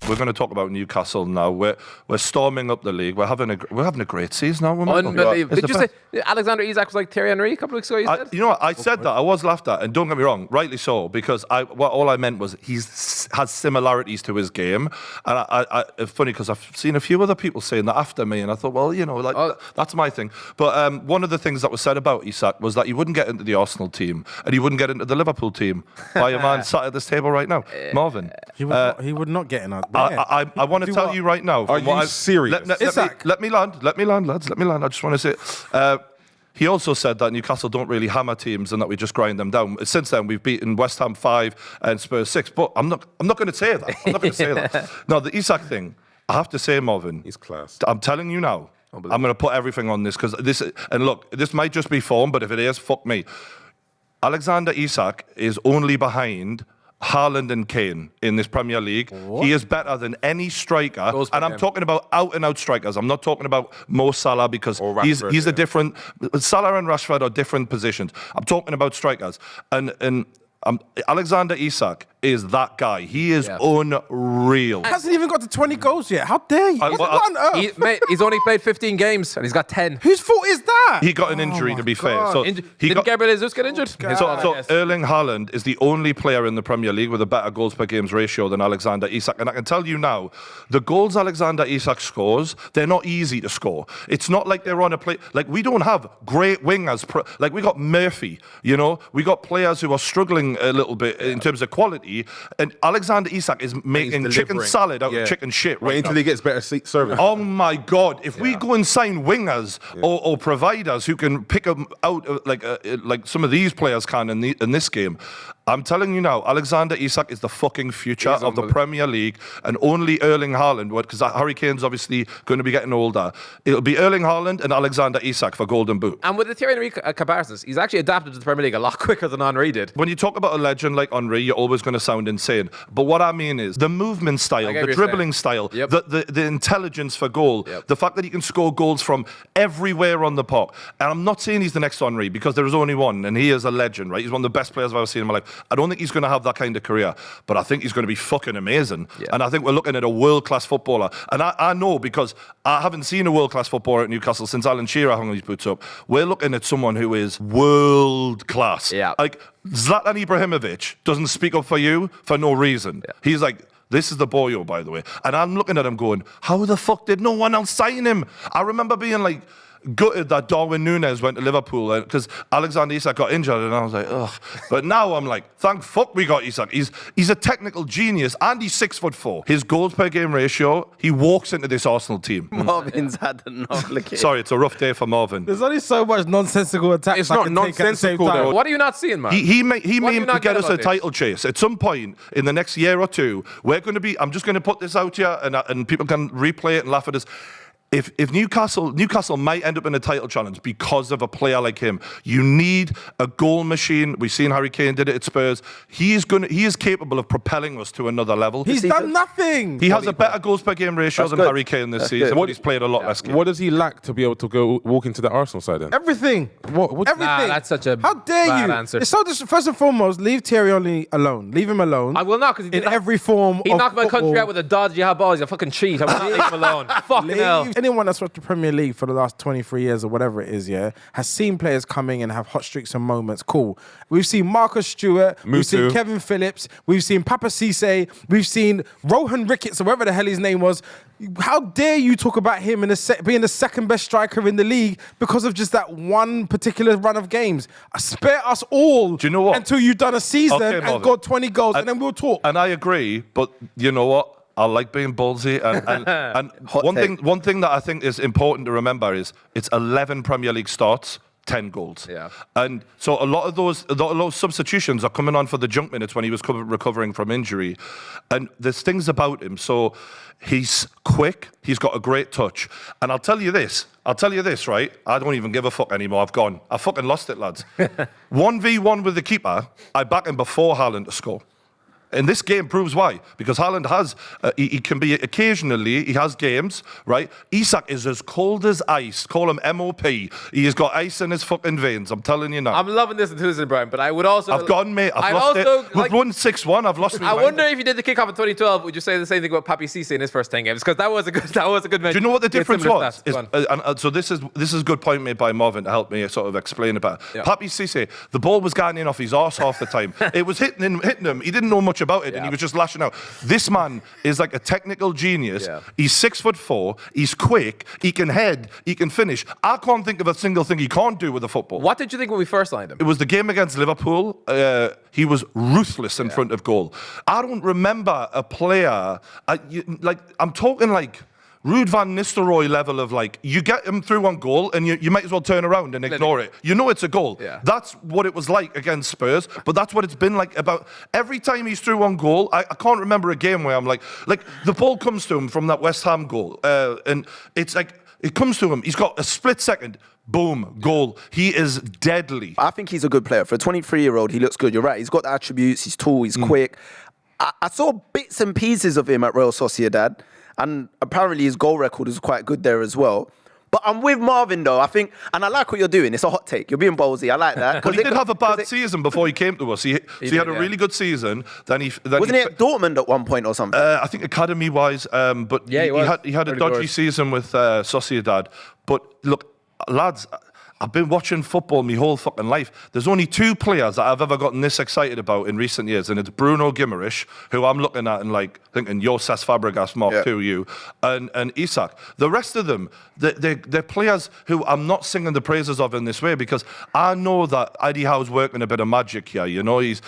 We're going to talk about Newcastle now. We're storming up the league. We're having a great season now. Unbelievable. Did you say Alexander Isak was like Thierry Henry a couple of weeks ago? You said? You know what? I said that. I was laughed at, and don't get me wrong, rightly so, because all I meant was he has similarities to his game, and it's funny because I've seen a few other people saying that after me, and I thought, well, you know, that's my thing. But one of the things that was said about Isak was that he wouldn't get into the Arsenal team, and he wouldn't get into the Liverpool team by a man sat at this table right now, Marvin. He would not get in. I want to tell you right now. Are you serious? Let me land, lads. Let me land. I just want to say. He also said that Newcastle don't really hammer teams and that we just grind them down. Since then, we've beaten West Ham 5 and Spurs 6. But I'm not going to say that. I'm not going to say that. No, the Isak thing, I have to say, Marvin. He's class. I'm telling you now. I'm going to put everything on this because this might just be form, but if it is, fuck me. Alexander Isak is only behind Haaland and Kane in this Premier League. What? He is better than any striker. And I'm talking about out-and-out strikers. I'm not talking about Mo Salah because he's a different... Salah and Rashford are different positions. I'm talking about strikers. And Alexander Isak is that guy. He is unreal. He hasn't even got to 20 goals yet. How dare you? What on earth? Mate, he's only played 15 games and he's got 10. Whose fault is that? He got an injury, to be fair. So didn't Gabriel Jesus get injured? So Erling Haaland is the only player in the Premier League with a better goals per games ratio than Alexander Isak. And I can tell you now, the goals Alexander Isak scores, they're not easy to score. It's not like they're on a play. Like, we don't have great wingers. Like, we got Murphy, you know? We got players who are struggling a little bit in terms of quality. And Alexander Isak is making chicken salad out of chicken shit right Wait until he gets better service. Oh my God. If we go and sign wingers or providers who can pick them out like some of these players can in this game, I'm telling you now, Alexander Isak is the fucking future of the Premier League, and only Erling Haaland, because Harry Kane's obviously going to be getting older. It'll be Erling Haaland and Alexander Isak for Golden Boot. And with the Thierry Henry comparisons, he's actually adapted to the Premier League a lot quicker than Henry did. When you talk about a legend like Henry, you're always going to sound insane. But what I mean is the movement style, the dribbling style, the intelligence for goal, the fact that he can score goals from everywhere on the park. And I'm not saying he's the next Henry because there is only one, and he is a legend, right? He's one of the best players I've ever seen in my life. I don't think he's going to have that kind of career, but I think he's going to be fucking amazing. And I think we're looking at a world-class footballer. And I know because I haven't seen a world-class footballer at Newcastle since Alan Shearer hung his boots up. We're looking at someone who is world-class. Like, Zlatan Ibrahimovic doesn't speak up for you for no reason. He's like... This is the boyo, by the way. And I'm looking at him going, how the fuck did no one else sign him? I remember being like gutted that Darwin Núñez went to Liverpool because Alexander Isak got injured, and I was like, ugh. But now I'm like, thank fuck we got Isak. He's a technical genius, and he's 6'4". His goals per game ratio, he walks into this Arsenal team. Marvin's had enough. Sorry, it's a rough day for Marvin. There's only so much nonsensical attacks. It's not nonsensical though. What are you not seeing, man? He may get us a title chase. At some point in the next year or two, we're going to be, I'm just going to put this out here, and people can replay it and laugh at us. If Newcastle might end up in a title challenge because of a player like him, you need a goal machine. We've seen Harry Kane did it at Spurs. He is capable of propelling us to another level. He's done nothing. He has a better goals per game ratio than Harry Kane this season. But he's played a lot less games. What does he lack to be able to walk into the Arsenal side then? Everything. Everything. Nah, that's such a How dare bad you? answer. It's so first and foremost, leave Thierry Henry alone. Leave him alone. I will not, because in every form. He knocked my country out with a dodgy hot ball. He's a fucking cheat. I will not leave him alone. Fucking hell. Anyone that's watched the Premier League for the last 23 years or whatever it is, has seen players coming and have hot streaks and moments. Cool. We've seen Marcus Stewart. We've seen Kevin Phillips. We've seen Papa Cisse. We've seen Rohan Ricketts, or whatever the hell his name was. How dare you talk about him being the second best striker in the league because of just that one particular run of games? Spare us all. Do you know what? Until you've done a season and got 20 goals, and then we'll talk. And I agree, but you know what? I like being ballsy, and one thing that I think is important to remember is it's 11 Premier League starts, 10 goals. And so a lot of those substitutions are coming on for the junk minutes when he was recovering from injury, and there's things about him. So he's quick, he's got a great touch, and I'll tell you this, right? I don't even give a fuck anymore. I fucking lost it, lads. 1v1 with the keeper, I back him before Haaland to score. And this game proves why. Because Haaland has, he can be occasionally, he has games, right? Isak is as cold as ice. Call him MOP. He has got ice in his fucking veins. I'm telling you now. I'm loving this enthusiasm, Brian, but I would also... I've gone, mate. I've lost it. We've won 6-1. I've lost my I mind. wonder if you did the kickoff in 2012, would you say the same thing about Papi Cisse in his first 10 games? Because that was a good match. Do you know what the difference was? So this is a good point made by Marvin to help me sort of explain about it. Yeah. Papi Cisse, the ball was going in off his arse half the time. It was hitting him. He didn't know much about it, and he was just lashing out. This man is like a technical genius. Yeah. He's 6'4". He's quick. He can head. He can finish. I can't think of a single thing he can't do with a football. What did you think when we first signed him? It was the game against Liverpool. He was ruthless in front of goal. I don't remember a player I'm talking like Ruud van Nistelrooy level of like, you get him through on goal and you might as well turn around and ignore it. You know it's a goal. Yeah. That's what it was like against Spurs, but that's what it's been like about every time he's through on goal. I can't remember a game where I'm like the ball comes to him from that West Ham goal, and it's like, it comes to him. He's got a split second. Boom, goal. He is deadly. I think he's a good player. For a 23-year-old, he looks good. You're right. He's got the attributes. He's tall. He's quick. I saw bits and pieces of him at Real Sociedad, and apparently his goal record is quite good there as well. But I'm with Marvin, though. I think, and I like what you're doing. It's a hot take. You're being ballsy. I like that. Well, he did have a bad season before he came to us. He had a really good season. Wasn't he at Dortmund at one point or something? I think academy-wise. But he had a dodgy season with Sociedad. But look, lads, I've been watching football my whole fucking life. There's only 2 players that I've ever gotten this excited about in recent years, and it's Bruno Guimaraes, who I'm looking at and like thinking, yo, Cesc Fabregas, Mark II, you, and Isak. The rest of them, they're players who I'm not singing the praises of in this way, because I know that Eddie Howe's working a bit of magic here. You know, he's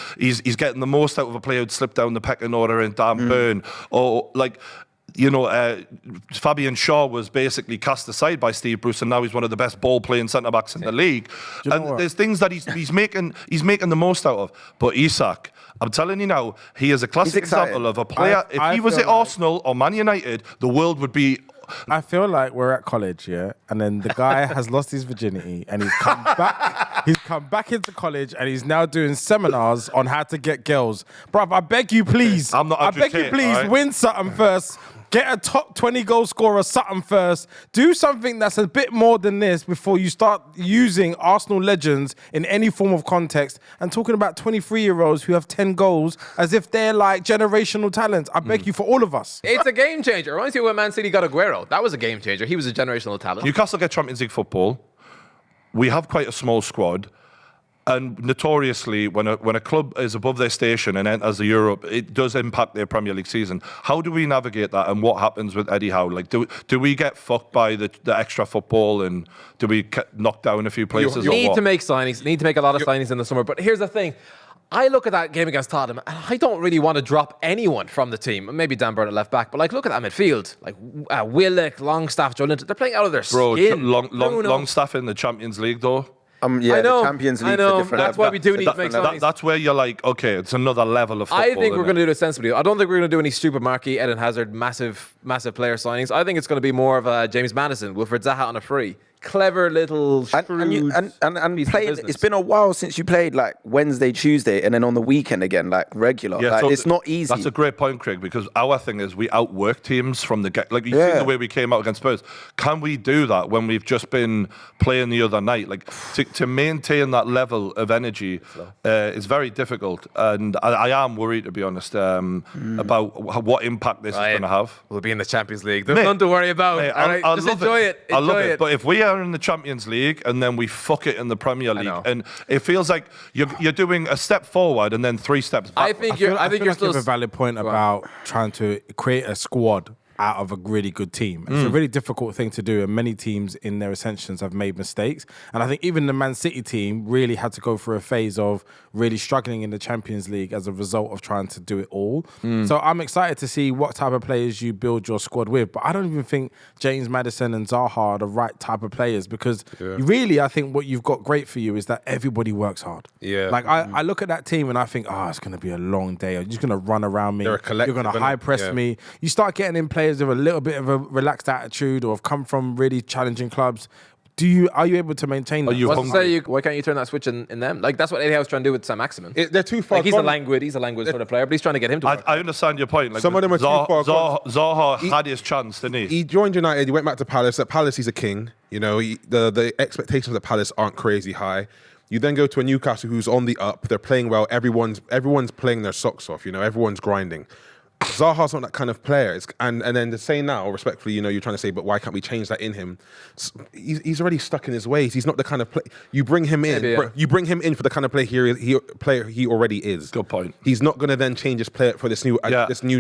getting the most out of a player who'd slipped down the pecking order in Dan Burn, or like, you know, Fabian Shaw was basically cast aside by Steve Bruce, and now he's one of the best ball-playing centre-backs in the league. And there's things that he's making the most out of. But Isak, I'm telling you now, he is a classic example of a player. If he was at Arsenal or Man United, the world would be... I feel like we're at college, yeah, and then the guy has lost his virginity, and he's come back. He's come back into college, and he's now doing seminars on how to get girls. Bruv, I beg you, please. I'm not. I beg you, please, win something first. Get a top 20 goal scorer, something first. Do something that's a bit more than this before you start using Arsenal legends in any form of context and talking about 23-year-olds who have 10 goals as if they're like generational talents. I beg you, for all of us. It's a game changer. I reminds you when Man City got Aguero. That was a game changer. He was a generational talent. Newcastle get Champions League football. We have quite a small squad. And notoriously, when a club is above their station and enters the Europe, it does impact their Premier League season. How do we navigate that, and what happens with Eddie Howe? Like, do we get fucked by the extra football, and do we knock down a few places? You need to make signings. Need to make a lot of signings in the summer. But here's the thing. I look at that game against Tottenham, and I don't really want to drop anyone from the team. Maybe Dan Burn at left back, but like, look at that midfield. Like Willock, Longstaff, Joe Linton. They're playing out of their skin. Longstaff in the Champions League, though. I know. The Champions League. I know. That's why we do need to make signings. That's where you're like, okay, it's another level of football. I think we're going to do this sensibly. I don't think we're going to do any stupid marquee, Eden Hazard, massive player signings. I think it's going to be more of a James Maddison, Wilfred Zaha on a free. Clever little and played. It's been a while since you played like Wednesday, Tuesday, and then on the weekend again, like regular. Yeah, like, so it's not easy. That's a great point, Craig, because our thing is we outwork teams from the get. Like, you've seen the way we came out against Spurs. Can we do that when we've just been playing the other night? Like, to maintain that level of energy is very difficult, and I am worried, to be honest, about what impact this is going to have. We'll be in the Champions League. There's nothing to worry about. Just enjoy it. I love it. But if we are in the Champions League and then we fuck it in the Premier League, and it feels like you're doing a step forward and then 3 steps back. I think you're still have a valid point about trying to create a squad out of a really good team. It's a really difficult thing to do, and many teams in their ascensions have made mistakes. And I think even the Man City team really had to go through a phase of really struggling in the Champions League as a result of trying to do it all. So I'm excited to see what type of players you build your squad with. But I don't even think James Maddison and Zaha are the right type of players, because really, I think what you've got great for you is that everybody works hard. Yeah. Like, I look at that team and I think, it's going to be a long day. You're just going to run around me. They're a collective, you're going to high press me. You start getting in players with a little bit of a relaxed attitude or have come from really challenging clubs. Are you able to maintain that? you What's to hungry? say why can't you turn that switch in them? Like that's what Eddie Howe's trying to do with Sam Maximin. They're too far Like he's gone. a languid sort of player, but he's trying to get him to work. I understand your point. Like Some of them are too far gone. Zaha had his chance, didn't he? He joined United. He went back to Palace. At Palace, he's a king. You know, the expectations at Palace aren't crazy high. You then go to a Newcastle who's on the up. They're playing well. Everyone's playing their socks off. You know, everyone's grinding. Zaha's not that kind of player. And then to say now, respectfully, you know, you're trying to say, but why can't we change that in him? He's already stuck in his ways. He's not the kind of play. You bring him in. Maybe, yeah. You bring him in for the kind of player he already is. Good point. He's not going to then change his play for this new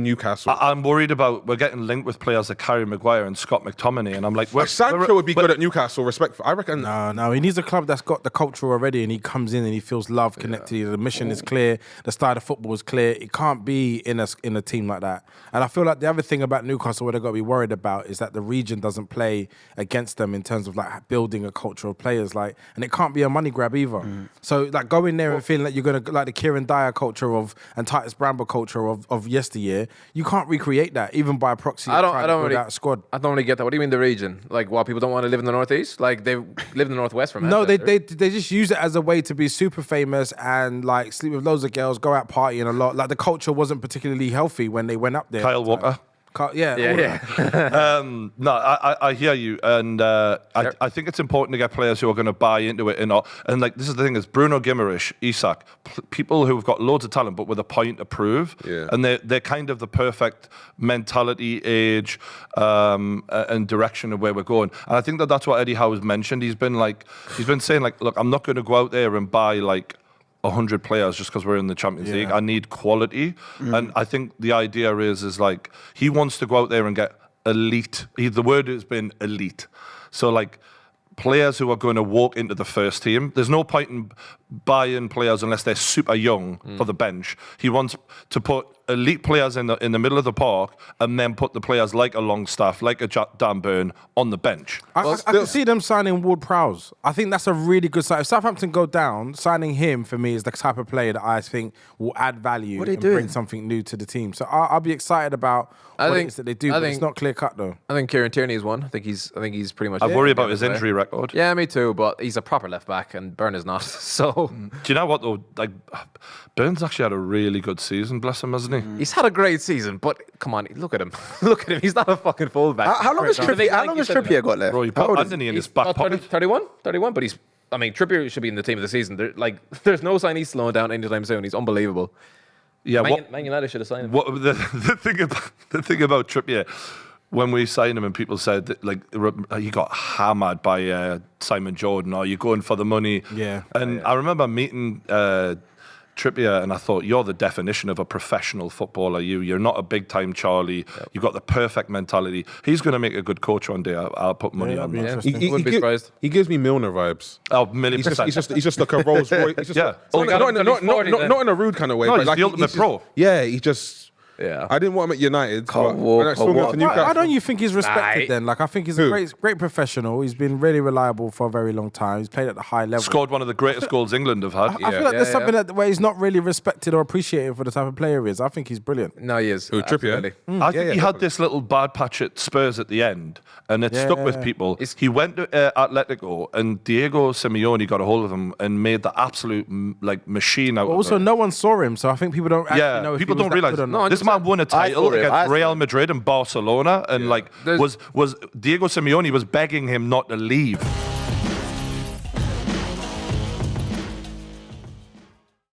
Newcastle. I'm worried about we're getting linked with players like Harry Maguire and Scott McTominay, and I'm like, Sancho would be good at Newcastle. Respectful, I reckon. No, he needs a club that's got the culture already, and he comes in and he feels love, connected. The mission is clear. The style of football is clear. It can't be in a team like that. And I feel like the other thing about Newcastle, what they've got to be worried about, is that the region doesn't play against them in terms of like building a culture of players, like, and it can't be a money grab either. So like go in there and feeling like you're gonna like the Kieran Dyer culture and Titus Bramble culture of yesteryear. You can't recreate that even by proxy. I don't build really out a squad. I don't really get that. What do you mean the region? Like, why people don't want to live in the northeast? Like they live in the northwest from No, Manchester. they just use it as a way to be super famous and like sleep with loads of girls, go out partying a lot. Like the culture wasn't particularly healthy when they went up there. Kyle Walker. Yeah. No, I hear you, and I think it's important to get players who are going to buy into it, and like this is the thing: is Bruno Guimaraes, Isak, people who've got loads of talent but with a point to prove, and they're kind of the perfect mentality, age, and direction of where we're going. And I think that's what Eddie Howe has mentioned. He's been saying like, look, I'm not going to go out there and buy like 100 players just because we're in the Champions League. I need quality. And I think the idea is like he wants to go out there and get elite. The word has been elite. So like players who are going to walk into the first team. There's no point in buying players unless they're super young for the bench. He wants to put elite players in the middle of the park and then put the players like a Longstaff, like a Dan Burn on the bench. I can see them signing Ward-Prowse. I think that's a really good sign. If Southampton go down, signing him for me is the type of player that I think will add value and bring something new to the team. So I'll be excited about what it is that they do, but it's not clear cut though. I think Kieran Tierney is one. I think he's pretty much. I worry about his injury record. Yeah, me too. But he's a proper left back, and Burn is not. So do you know what though? Like Burns actually had a really good season, bless him, hasn't he? He's had a great season, but come on, look at him. Look at him. He's not a fucking fullback. How long has Trippier got left? Bro, he put Anthony in his back pocket. 31, but he's. I mean, Trippier should be in the team of the season. There's no sign he's slowing down anytime soon. He's unbelievable. Yeah, Man United should have signed him. The thing about Trippier, when we signed him and people said that, like he got hammered by Simon Jordan, or you're going for the money. Yeah. And I remember meeting Trippier, and I thought, you're the definition of a professional footballer. You're not a big time Charlie. Yep. You've got the perfect mentality. He's going to make a good coach one day. I'll put money on that. Wouldn't be surprised. He gives me Milner vibes. Oh, %. He's just like a Rolls Royce. Not in a rude kind of way. No, but he's like, the ultimate pro. Yeah, he just. Yeah, I didn't want him at United. Why don't you think he's respected then? Like I think he's a great professional. He's been really reliable for a very long time. He's played at the high level. Scored one of the greatest goals England have had. I feel like there's something where he's not really respected or appreciated for the type of player he is. I think he's brilliant. No, he is. Who, Trippier? I think he had this little bad patch at Spurs at the end, and it stuck with people. He went to Atletico, and Diego Simeone got a hold of him and made the absolute machine out of him. Also, no one saw him, so I think people don't actually know if people he was don't realize. No, this man won a title against Real Madrid and Barcelona, and was Diego Simeone was begging him not to leave.